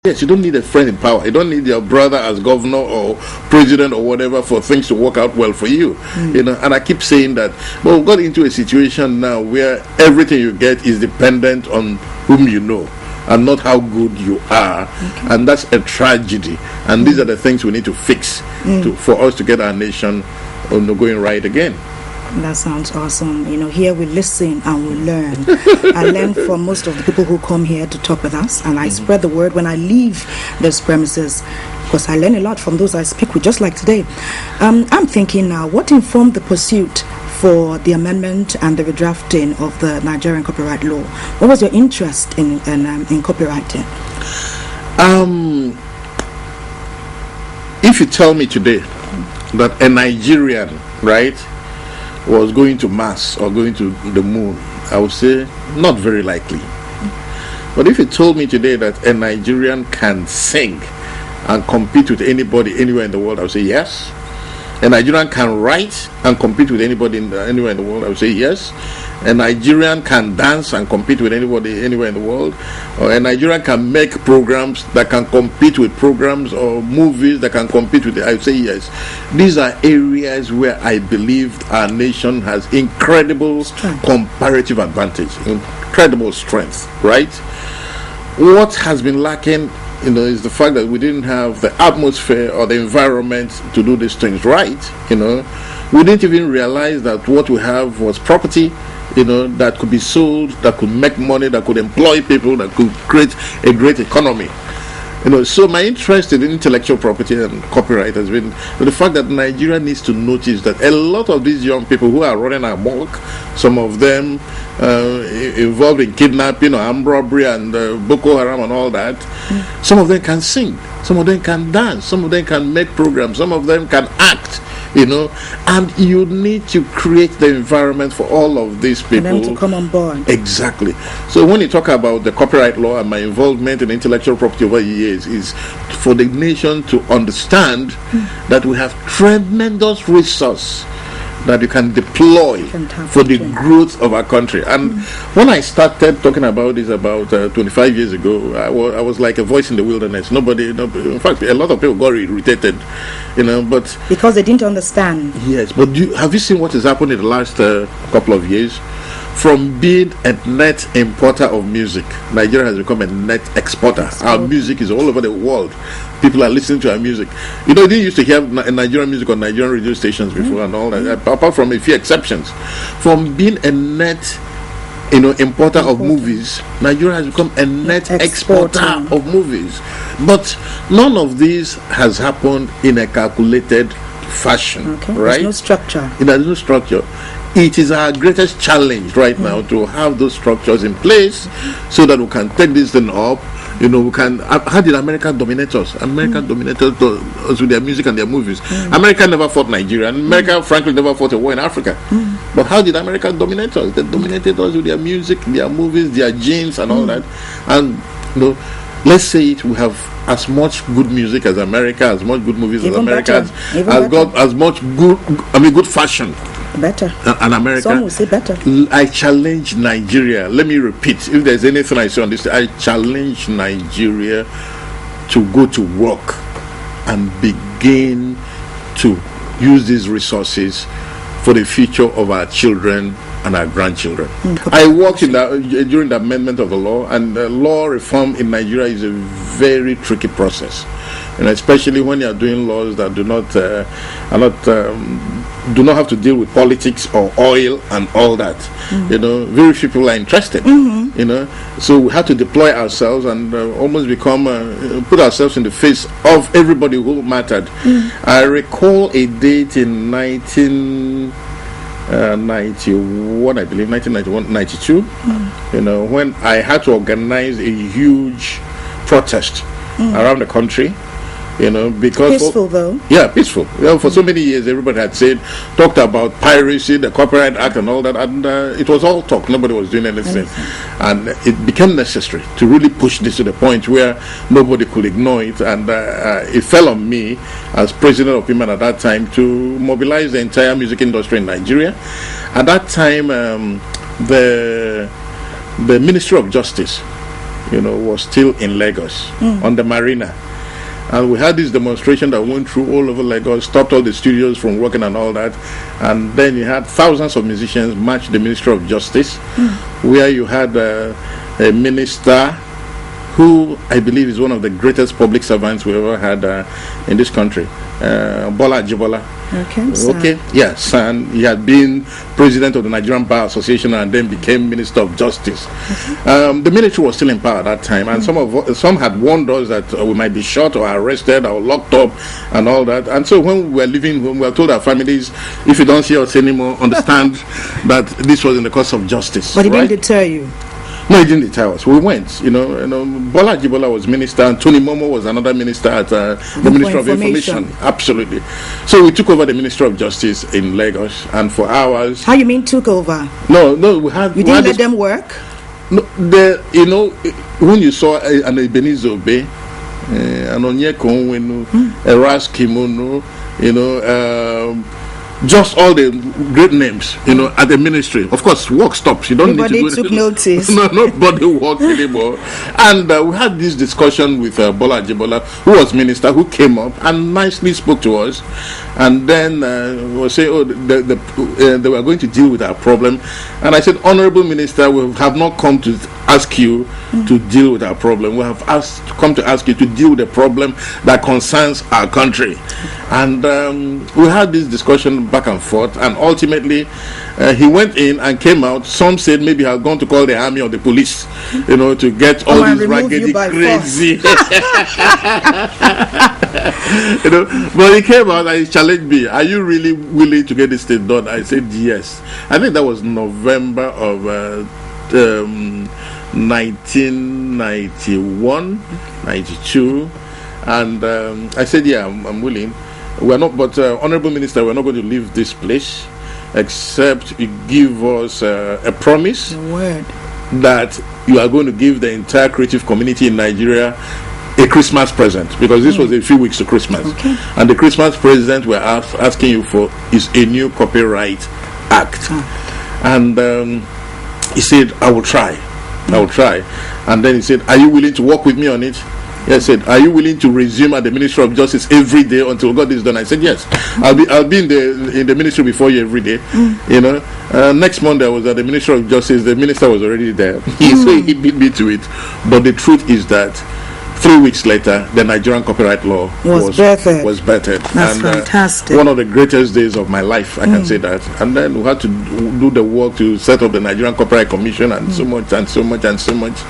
Yes, you don't need a friend in power. You don't need your brother as governor or president or whatever for things to work out well for you. You know, and I keep saying that. But we've got into a situation now where everything you get is dependent on whom you know and not how good you are. And that's a tragedy. And these are the things we need to fix for us to get our nation going right again. That sounds awesome. You know, here we listen and we learn. I learn from most of the people who come here to talk with us, and I spread the word when I leave those premises, because I learn a lot from those I speak with, just like today. I'm thinking now, what informed the pursuit for the amendment and the redrafting of the Nigerian copyright law? What was your interest in copywriting? If you tell me today that a Nigerian, right, was going to Mars or going to the moon, I would say not very likely. But if you told me today that a Nigerian can sing and compete with anybody anywhere in the world, I would say yes. A Nigerian can write and compete with anybody anywhere in the world, I would say yes. A Nigerian can dance and compete with anybody anywhere in the world. Or a Nigerian can make programs that can compete with programs or movies that can compete with it, I would say yes. These are areas where I believe our nation has incredible comparative advantage, incredible strength, right? What has been lacking, is the fact that we didn't have the atmosphere or the environment to do these things right. We didn't even realize that what we have was property, that could be sold, that could make money, that could employ people, that could create a great economy. So my interest in intellectual property and copyright has been the fact that Nigeria needs to notice that a lot of these young people who are running amok, some of them involved in kidnapping or armed robbery and Boko Haram and all that, some of them can sing, some of them can dance, some of them can make programs, some of them can act, and you need to create the environment for all of these people. For them to come on board. Exactly. So when you talk about the copyright law and my involvement in intellectual property over the years, is for the nation to understand that we have tremendous resource that you can deploy for the growth of our country. And when I started talking about this about 25 years ago, I was like a voice in the wilderness. Nobody, in fact, a lot of people got irritated, but because they didn't understand. Yes, but have you seen what has happened in the last couple of years? From being a net importer of music, Nigeria has become a net exporter. Our music is all over the world. People are listening to our music. They didn't used to hear Nigerian music on Nigerian radio stations before and all that, apart from a few exceptions. From being a net importer of movies, Nigeria has become a net exporter of movies. But none of this has happened in a calculated fashion, right? There's no structure. There's no structure. It is our greatest challenge right now to have those structures in place so that we can take this thing up. We can. How did America dominate us? America dominated us with their music and their movies. America never fought Nigeria. America, frankly, never fought a war in Africa. But how did America dominate us? They dominated us with their music, their movies, their genes, and all that. And let's say we have as much good music as America, as much good movies as America, as much good fashion. Better. And America. Some will say better. I challenge Nigeria. Let me repeat. If there's anything I say on this, I challenge Nigeria to go to work and begin to use these resources for the future of our children and our grandchildren. I worked during the amendment of the law, and law reform in Nigeria is a very tricky process, and especially when you are doing laws that do not have to deal with politics or oil and all that. Very few people are interested. So we have to deploy ourselves and almost become put ourselves in the face of everybody who mattered. I recall a date in 1991, I believe, 1991, 92, when I had to organize a huge protest around the country, because peaceful though. Yeah, peaceful. For so many years, everybody had talked about piracy, the Copyright Act, and all that, and it was all talk. Nobody was doing anything, and it became necessary to really push this to the point where nobody could ignore it, and it fell on me as president of PIMAN at that time to mobilize the entire music industry in Nigeria. At that time, the Ministry of Justice was still in Lagos on the marina. And we had this demonstration that went through all over Lagos, stopped all the studios from working and all that. And then you had thousands of musicians march the Ministry of Justice, where you had a minister who I believe is one of the greatest public servants we ever had in this country, Bola Jibola. Okay. Yes, and he had been president of the Nigerian Bar Association and then became Minister of Justice. The military was still in power at that time, and some had warned us that we might be shot or arrested or locked up and all that. And so when we were leaving home, we were told our families, if you don't see us anymore, understand that this was in the cause of justice. But it didn't deter you. No, it didn't deter us. We went. Bola Jibola was minister, and Tony Momo was another minister at the Ministry of Information. Absolutely. So we took over the Ministry of Justice in Lagos, and for hours. How you mean took over? No, we had. You didn't let them work? No, when you saw an Ebenezer Obey, an Onyeko Onwenu, a Ras Kimono, just all the great names, at the ministry. Of course, work stops. You don't Nobody need to do took notice. No, nobody worked anymore. And we had this discussion with Bola Jibola, who was minister, who came up and nicely spoke to us. And then we say, they were going to deal with our problem. And I said, Honorable Minister, we have not come to ask you to deal with our problem. We have come to ask you to deal with the problem that concerns our country. And we had this discussion back and forth, and ultimately he went in and came out. Some said maybe he had gone to call the army or the police, to get all these raggedy crazy. But he came out and he challenged me. Are you really willing to get this thing done? I said yes. I think that was November of 1991, 92, and I said, yeah, I'm willing. We're not, but Honorable Minister, we're not going to leave this place except you give us a promise that you are going to give the entire creative community in Nigeria a Christmas present, because this was a few weeks to Christmas. And the Christmas present we're asking you for is a new Copyright Act. And he said, I will try. And then he said, are you willing to work with me on it? I said, are you willing to resume at the Ministry of Justice every day until God is done? I said, yes. I'll be in the ministry before you every day. Next Monday I was at the Ministry of Justice. The minister was already there. So he beat me to it. But the truth is that 3 weeks later, the Nigerian copyright law was bettered. That's fantastic. One of the greatest days of my life, I can say that. And then we had to do the work to set up the Nigerian Copyright Commission and so much and so much and so much.